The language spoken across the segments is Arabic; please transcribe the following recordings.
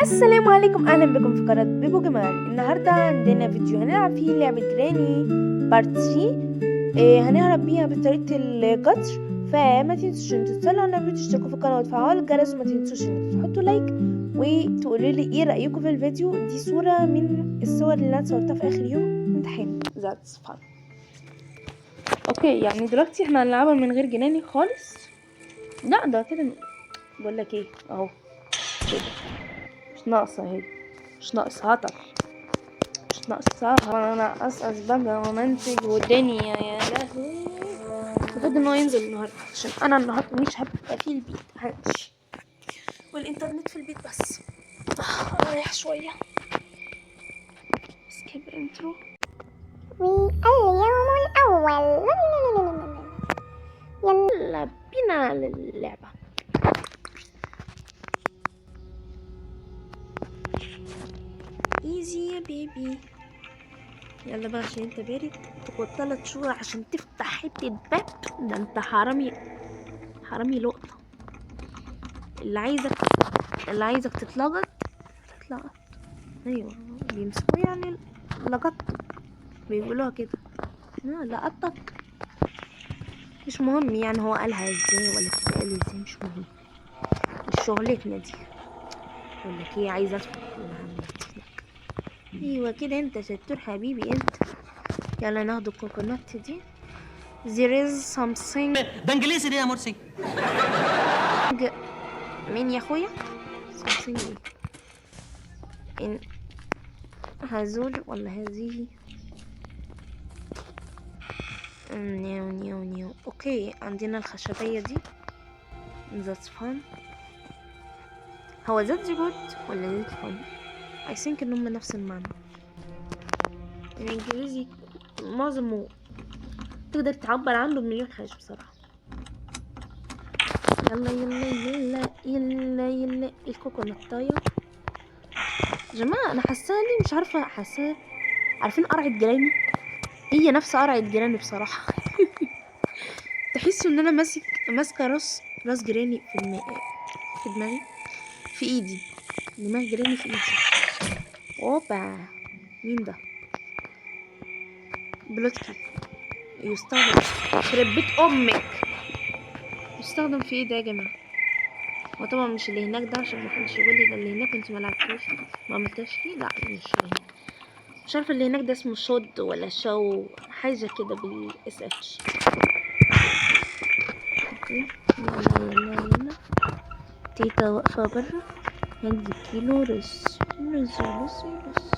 السلام عليكم، اهلا بكم في قناه بيبو جمال. النهارده عندنا فيديو هنلعب فيه لعبه جراني بارت 3. هنهرب بيها بطريقه القطر. فما تنسوش ان تصلوا على النبي وتشتركوا في القناه وتفعلوا الجرس، وما تنسوش ان تحطوا لايك وتقولوا لي ايه رايكم في الفيديو. دي صوره من الصور اللي انا صورتها في اخر يوم امتحان. ذاتس فان. اوكي، يعني دلوقتي احنا هنلعبها من غير جناني خالص. لا ده كده بقول لك ايه اهو كده. مش ناقصة اهي، مش ناقصة هطل، مش ناقصة انا اسقس بقى ومنتج والدنيا يا لهوي. المفروض ان هو ينزل النهاردة عشان انا النهاردة مش هبقى في البيت، همشي والانترنت في البيت بس. اريح شوية. سكيب انترو. واليوم الأول يلا بينا للعبة. ايزي يا بيبي. يلا بقى عشان انت بارد تاخد 3 شهور عشان تفتح حتة باب. ده انت حرامي، حرامي لقطة. اللي عايزك تتلقط. ايوه بيمسكوا يعني لقط، بيقولوها كده. لقطك. مش مهم يعني هو قالها ازاي ولا بتتقال ازاي، مش مهم، مش شغلتنا دي. بقول لك ايه، عايزه ادخل لك. ايوه كده انت شطور حبيبي انت. يلا ناخد الكوكونات دي. there is something. ده انجليزي ليه يا مرسي؟ مين يا اخويا؟ something ان هزول ولا هذه؟ نيو نيو نيو. اوكي عندنا الخشبية دي. that's fun. هو that's good ولا that's fun؟ I think ان هما نفس المعنى. الانجليزي معظمه تقدر تعبر عنه بمليون حاجة بصراحة. يلا يلا يلا يلا يلا الكوكوناتاية. يا جماعة انا حاساها لي مش عارفة، حاساها. عارفين قرعة جيراني؟ هي نفس قرعة جيراني بصراحة. تحسوا ان انا ماسكة راس جيراني في دماغي، في ايدي. دماغ جيراني في ايدي. اوبا، مين ده؟ بلوتكي. يستخدم يخرب بيت امك. يستخدم في ايه ده يا جماعه؟ وطبعا مش اللي هناك ده عشان محدش يقول لي ده اللي هناك انت ما لعبتوش، ما عملتهاش فيه. لا مش اللي هناك. مش عارفه اللي هناك ده اسمه شود ولا شو، حاجه كده بالاس اتش. اوكي يلا يلا يلا. تيتا واقفه بره. هدي كيلو رز رز رز رز.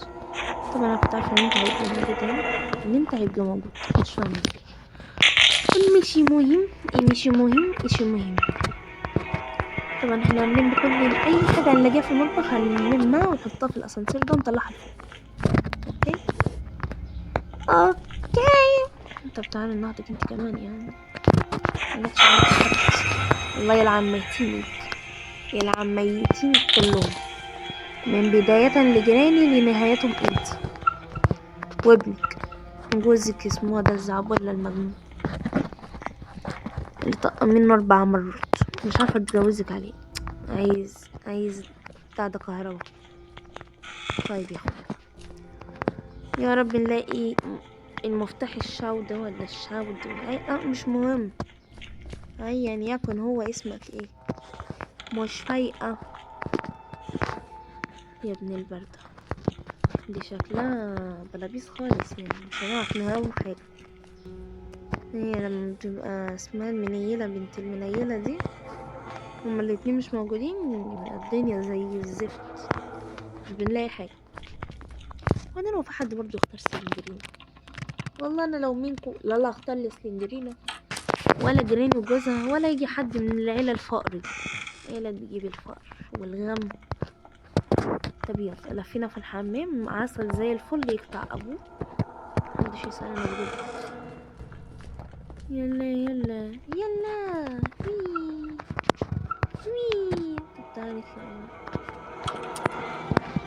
طبعا انا كنت عارفه ان انت هيبقى موجود هنا، ان انت هيبقى موجود، مش فاهمه مش مهم، مش مهم، مش مهم. طبعا احنا هنلم كل اي حاجه هنلاقيها في المطبخ هنلمها ونحطها في الاسانسير ده ونطلعها لفوق. اوكي اوكي. طب تعالى ناخدك انت كمان يعني. الله يلعن ميتينك، يلعن ميتينك كلهم، من بداية لجيراني لنهايتهم انت وابنك جوزك اسمه ده الزعبولة المجنون اللي طق منه 4 مرات. مش عارفة اتجوزك عليه. عايز بتاع ده كهربا. طيب يا اخويا، يا رب نلاقي المفتاح الشاو ده ولا الشاو ده. مش مهم، ايا يكن هو اسمك ايه. مش فايقة يا ابن البردة. دي شكلها بلابيس خالص يعني، مش هنعرف نهاوي حاجة. هي لما بتبقى اسمها المنيلة بنت المنيلة دي، هما الاتنين مش موجودين، يبقى الدنيا زي الزفت، مش بنلاقي حاجة. وانا لو في حد برضو اختار سلندرينا، والله انا لو منكم لا اختار لي سلندرينا ولا جرين وجوزها ولا يجي حد من العيلة الفقر دي. عيلة بتجيب الفقر والغم. طب يلا لفينا في الحمام، عسل زي الفل يقطع ابوه، محدش يسألنا بجد. يلا يلا يلا وي. طب تعالي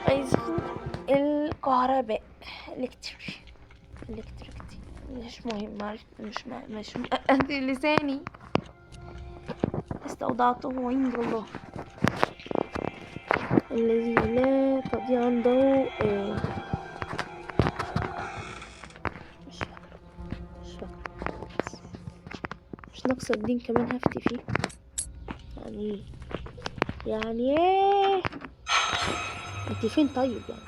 عايزين الكهرباء الكتريك دي مش مهم، مش لساني استودعته عند الله. الذي لا تضيع عنده مش فاكرة مش فاكرة، مش ناقصة الدين كمان هفتي فيه يعني ايه. انت فين طيب يعني؟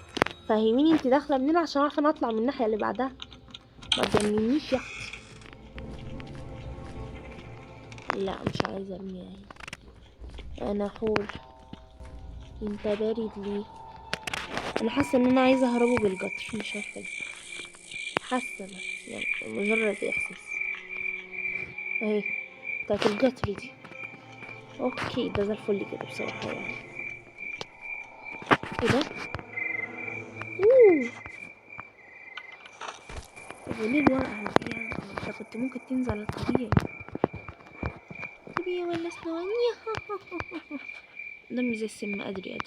فهميني انت داخله منين عشان اعرف انا اطلع من الناحيه اللي بعدها. ما تجننيش يا اختي. لا مش عايزه ارميها هنا، انا حور. انت بارد ليه؟ انا حاسه ان انا عايزه اهربه بالقطر، مش عارفه ليه، حاسه بس يعني مجرد احساس. اهي بتاعت القطر دي. اوكي ده زي الفل كده بصراحه يعني. ايه ده؟ اوه. طب وليه الورقه دي يعني؟ انت كنت ممكن تنزل على الطبيعي. طبيعي ولا سنوني؟ دمي زي السم. ادري.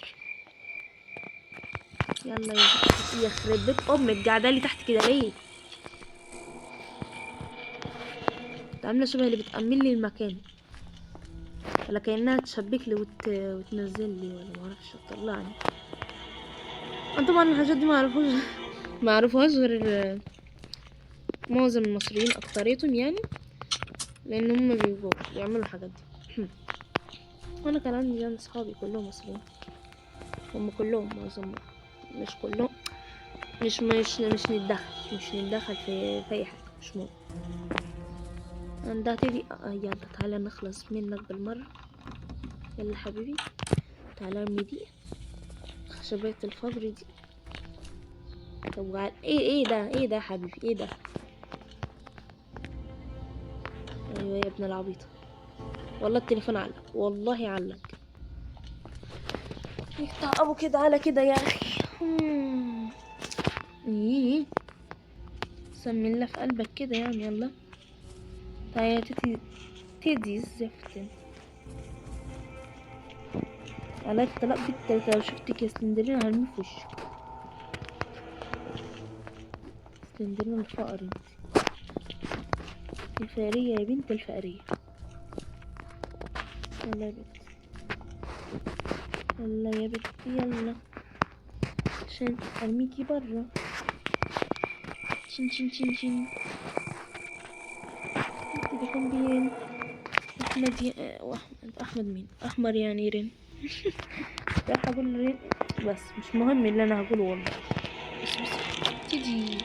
يلا يا يخرب بيت امك، قاعده لي تحت كده ليه؟ عامله شبه اللي بتأمن لي المكان، ولا كأنها تشبك لي وتنزل لي، ولا ما اعرفش تطلعني. انا طبعا الحاجات دي ما اعرفهاش غير معظم المصريين اكتريتهم يعني، لان هم بيبقوا بيعملوا الحاجات دي. وانا كان عندي يعني اصحابي كلهم مصريين، هم كلهم معظمهم، مش كلهم. مش نتدخل في اي حاجه، مش مهم. عندها تيجي يلا تعالى نخلص منك بالمره. يلا حبيبي تعالى ارمي دي خشبات الفجر دي. طب ايه ده يا حبيبي؟ ايه ده؟ ايوه يا ابن العبيطه، والله التليفون علق، والله علق. يقطع ابو كده على كده يا اخي. ايه سمي الله في قلبك كده يعني. يلا تعالى يا تدي الزفت على الطلاق بالتلاتة. لو شفتك يا سلندرين هرمي في وشك. سلندرين الفقر انت، الفقرية يا بنت الفقرية. يلا يا بنت، يلا يا بنت يلا، عشان ارميكي برا. شين شين شين شين. التليفون بين احمد احمد مين؟ احمر يعني رين. راح اقول رين بس مش مهم اللي انا هقوله والله. بس تيجي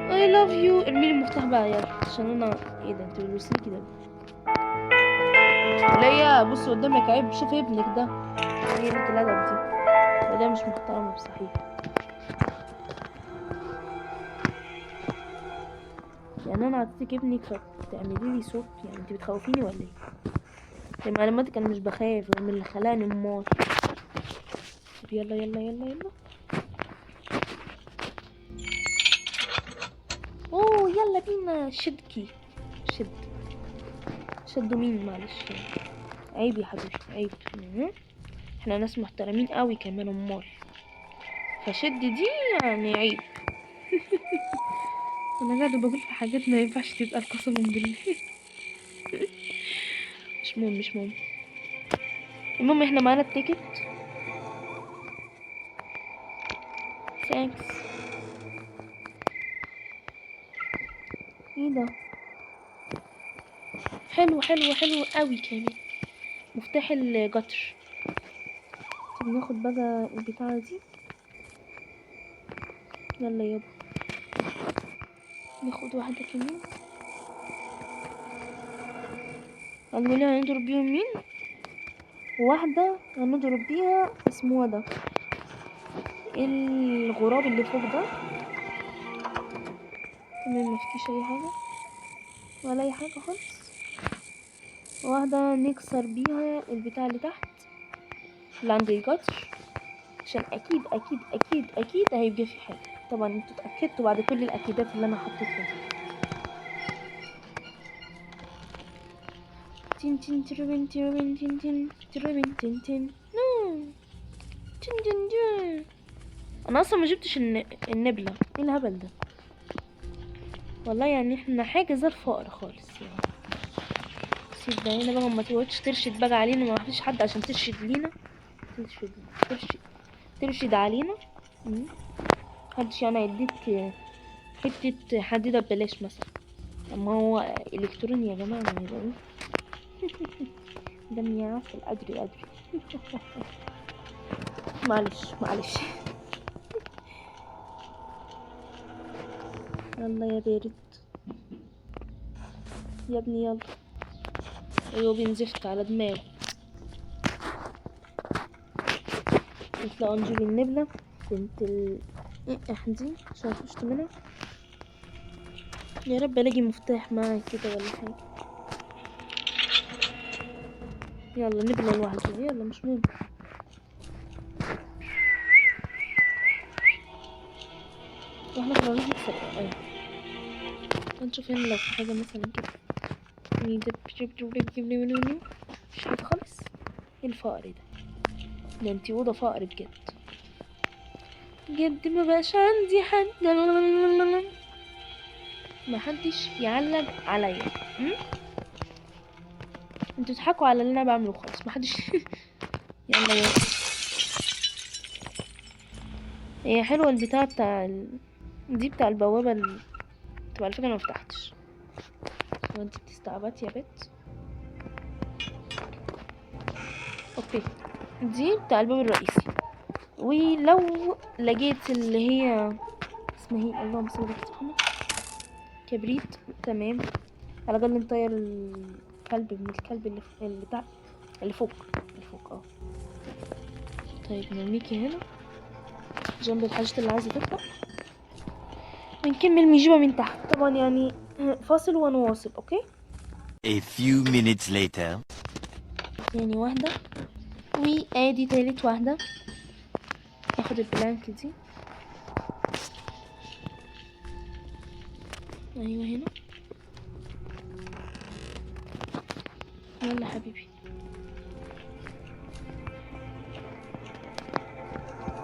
I love you. ارميلي المفتاح بقى يلا، عشان انا ايه ده؟ انت بتبصيلي كده ليا؟ بص قدامك عيب، شوف ابنك ده. ايه قلة الادب دي؟ ده مش محترمة بصحيح. يعني انا عطيتك ابنك فتعملي لي صوت؟ يعني انت بتخوفيني ولا ايه؟ زي معلوماتك انا مش بخاف من اللي خلاني امال. طب يلا يلا يلا يلا. اوه يلا بينا. شدكي شدوا مين؟ معلش عيب يا حبيبي عيب. احنا ناس محترمين قوي كمان امال، فشد دي يعني عيب. انا قاعده بقول في حاجات ما ينفعش تتقال قسما بالله. مش مهم. المهم احنا معانا التيكت. ثانكس. ايه ده؟ حلو قوي كمان. مفتاح القطر. طب ناخد بقى البتاعه دي. يلا يابا ناخد واحده كمان. هنقول هنضرب بيهم مين؟ واحده هنضرب بيها اسمه ده الغراب اللي فوق ده. تمام مفيش اي حاجه ولا اي حاجه خالص. واحده نكسر بيها البتاع اللي تحت اللي عند القطر، عشان اكيد هيبقى في حاجه. طبعا انتوا اتاكدتوا بعد كل الاكيدات اللي انا حطيتها دي. تين تين تربين تربين تين تين تربين تين تين نو تين تين تين. انا اصلا ما جبتش النبله. ايه الهبل ده والله؟ يعني احنا حاجه زي الفقر خالص يعني. سيب ده هنا بقى، ما تقعدش ترشد بقى علينا، ما فيش حد عشان ترشد لينا. ترشد علينا. محدش يعني اديت حتة حديدة ببلاش مثلا، اما هو الكتروني يا جماعة يعني يبقى ايه. دمي يعسل. ادري. معلش. يلا يا بارد يا ابني يلا. ايوه بنزفت على دماغه. يطلع نجيب النبلة بنت احدي عشان فشت منها. يا رب الاقي مفتاح معاي كده ولا حاجة. يلا نبلة لوحده، يلا مش مهم. واحنا كنا نروح نتسرق. ايوه نشوف هنا لو في حاجة مثلا كده. مش حاجة خالص. ايه الفقر ده انتي اوضة فقر بجد. بجد ما بقاش عندي حد. ما حدش يعلق عليا. انتوا تضحكوا على اللي انا بعمله خالص. ما حدش. يلا يلا. هي حلوه البتاع دي بتاع البوابه طب على فكره انا مفتحتش. هو انت بتستعبطي يا بت؟ اوكي دي بتاع الباب الرئيسي. ولو لقيت اللي هي اسمها ايه، اللهم صل على محمد، كبريت، تمام. على الاقل نطير الكلب من الكلب اللي تحت، اللي فوق طيب نرميكي هنا جنب الحاجات اللي عايزه تطلع، ونكمل نجيبها من تحت طبعا يعني. فاصل ونواصل. اوكي. A few minutes later. يعني واحدة، وادي تالت واحدة. اخد البلانك دي. ايوه هنا. يلا حبيبي.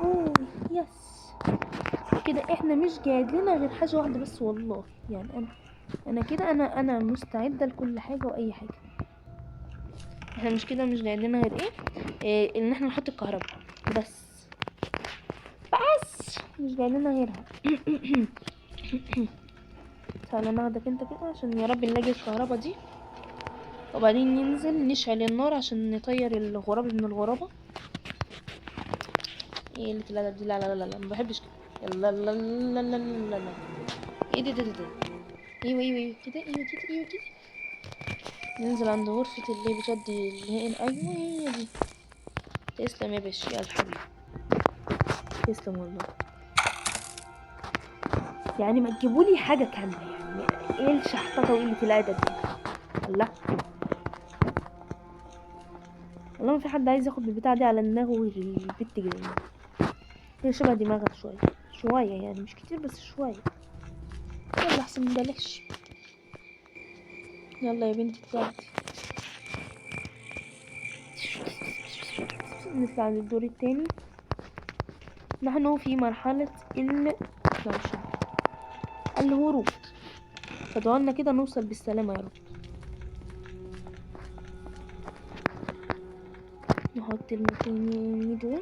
اوه يس. كده احنا مش قاعد لنا غير حاجة واحدة بس والله يعني. انا كده انا مستعدة لكل حاجة واي حاجة. احنا مش كده مش قاعد لنا غير إيه ان احنا نحط الكهرباء بس مش قاعد لنا غيرها. تعالى ناخدك انت كده عشان يا رب نلاقي الكهرباء دي، وبعدين ننزل نشعل النار عشان نطير الغراب من الغرابة. ايه اللي الادب دي؟ لا ما بحبش كده. يلا لا لا لا لا لا. ايه ده. ايوه كده. ننزل عند غرفة اللي بتودي اللي هي ايوه هي دي. تسلم يا باشا يا الحبيب. تسلم والله. يعني ما تجيبولي حاجة كاملة يعني. ايه الشحططة وقلة الادب دي؟ الله والله ما في حد عايز ياخد البتاع دي على دماغه غير البت جاية. هي شبه دماغها شوية يعني مش كتير بس شوية. يلا احسن من بلاش. يلا يا بنتي بتاعتي. نطلع عند الدور التاني. نحن في مرحلة الهروب. فدعونا كده نوصل بالسلامة يا رب. نحط المكينين دول.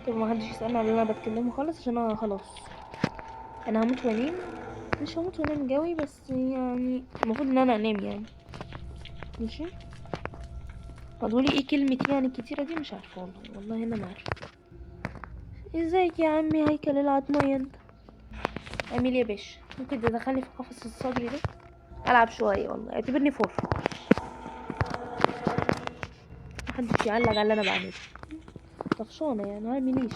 طب ما حدش يسألني على اللي انا بتكلمه خالص عشان انا خلاص انا هموت وانام. مش هموت وانام جوي بس يعني المفروض ان انا انام يعني. ماشي. هتقولي ايه كلمة يعني كتيرة دي؟ مش عارفة والله انا ما عارفة. ازيك يا عمي هيكل العظمية انت؟ اعمل يا باشا. ممكن تدخلني في قفص الصدري ده العب شوية والله. اعتبرني فور. محدش يعلق على اللي انا بعمله. طفشانة يعني هعمليش.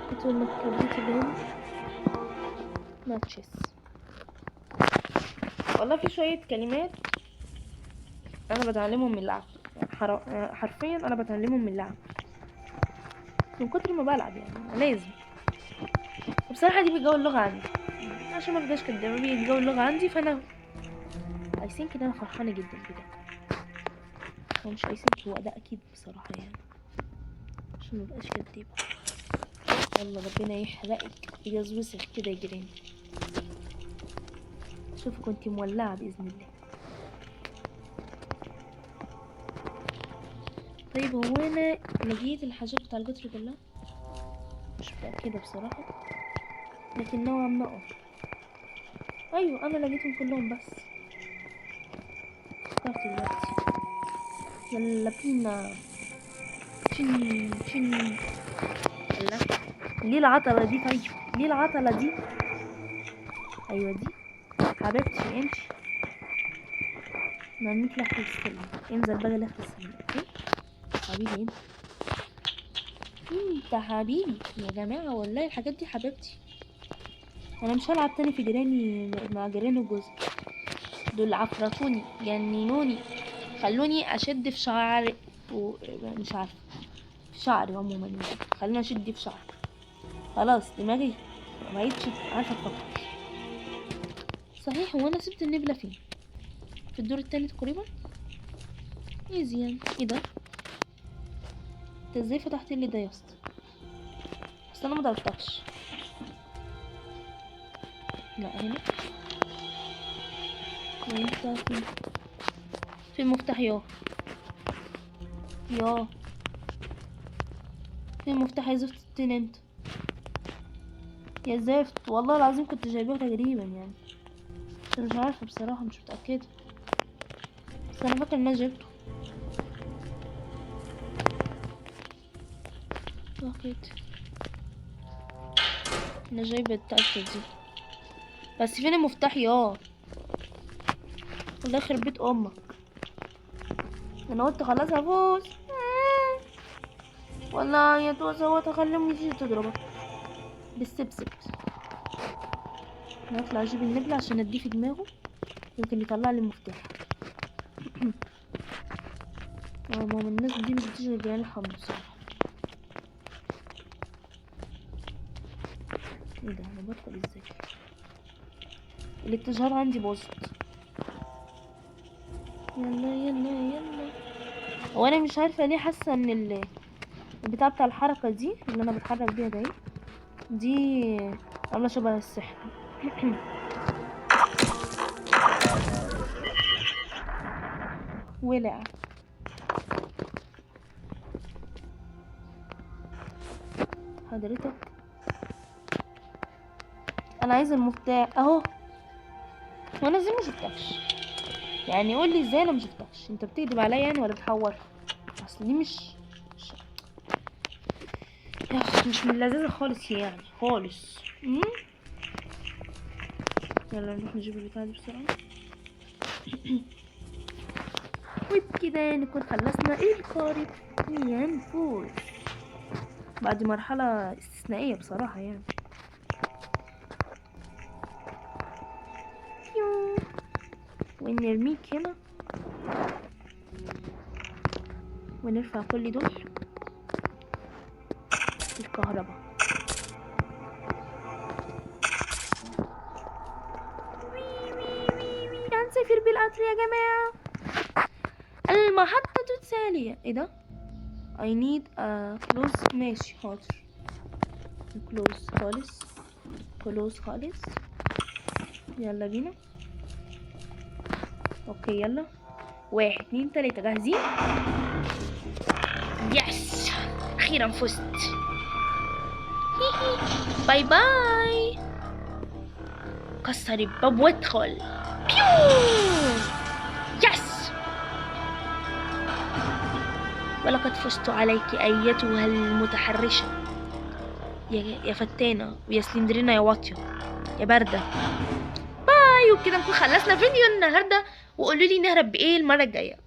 كنت المكبريت اللي هنا ماتشيس. والله في شوية كلمات انا بتعلمهم من اللعب يعني. حرفيا انا بتعلمهم من اللعب من كتر ما بلعب يعني. لازم. وبصراحة دي بتجو اللغة عندي عشان ما بداش كده بيجو اللغة عندي. فانا I think ان انا فرحانة جدا بجد. هو مش I think، هو ده اكيد بصراحة يعني عشان مبقاش كدابة. يلا ربنا يحرقك يجزوسك كده يا جيران. شوفك كنتي مولعة بإذن الله. طيب هو انا لقيت الحاجات بتاع القطر كلها؟ مش متأكدة بصراحة، لكن نوعا ما ايوه انا لقيتهم كلهم. بس افتكرت دلوقتي. يلا بينا. تشن تشن. يلا. ليه العطلة دي؟ طيب ليه العطلة دي؟ ايوه دي حبيبتي. امشي. نميت لحظة السلم. انزل بقى لحظة السلم. اوكي حبيبي انت حبيبي يا جماعة، والله الحاجات دي حبيبتي. انا مش هلعب تاني في جيراني مع جيراني وجوزي. دول عفرتوني جننوني، خلوني اشد في شعري مش عارفة، في شعري عموما يعني. خلوني اشد في شعري. خلاص دماغي مبقتش عارفة افكر. صحيح هو انا سبت النبلة فين؟ في الدور التاني تقريبا. ايزي يعني. ايه ده؟ انت ازاي فتحت لي ده يا اسطى؟ بس انا مضربتكش. لا هنا. وانت فين؟ في المفتاح يا في المفتاح يا زفت التين انت يا زفت. والله العظيم كنت جايباه تقريبا يعني، بس مش عارفه بصراحه، مش متاكده، بس انا فاكر ان انا جبته. اكيد انا جايبه التاكد دي. بس فين المفتاح يا؟ الله يخرب بيت امك. انا قلت خلاص هفوز. والله يا توزة وتخلمني تيجي تضربك بالسبسب. هطلع اجيب النبلة عشان اديه في دماغه، يمكن يطلع لي المفتاح. ماما الناس دي مش بتيجي غير جيران الحمد بصراحة. ايه ده؟ انا بدخل ازاي؟ الاتجاه عندي باظت. يلا يلا يلا. هو انا مش عارفه ليه حاسه ان البتاع بتاع الحركه دي اللي انا بتحرك بيها دي عامله شبه السحر. ولع. حضرتك انا عايزه المفتاح اهو. وانا ازاي ما شفتكش يعني؟ قول لي ازاي انا ما شفتكش؟ انت بتكذب عليا يعني ولا بتحور؟ اصل دي مش يا أخي مش من اللذيذه خالص يعني خالص. يلا نروح نجيب البتاع دي بسرعه. وبكده نكون خلصنا القارب وينفوز بعد مرحلة استثنائية بصراحة يعني. ونرميك هنا ونرفع كل دول الكهرباء. هنسافر بالقطر يا جماعة. المحطة التالية. ايه ده؟ I need a close. ماشي حاضر. close خالص. close خالص. يلا بينا. اوكي يلا. 1 2 3 جاهزين؟ يس اخيرا فزت. باي باي. كسر الباب وادخل. يس. ولقد فزت عليك ايتها المتحرشة يا فتانة ويا سلندرينا يا واطية يا باردة. باي. وبكده نكون خلصنا فيديو النهاردة، وقولوا لي نهرب بايه المرة الجاية.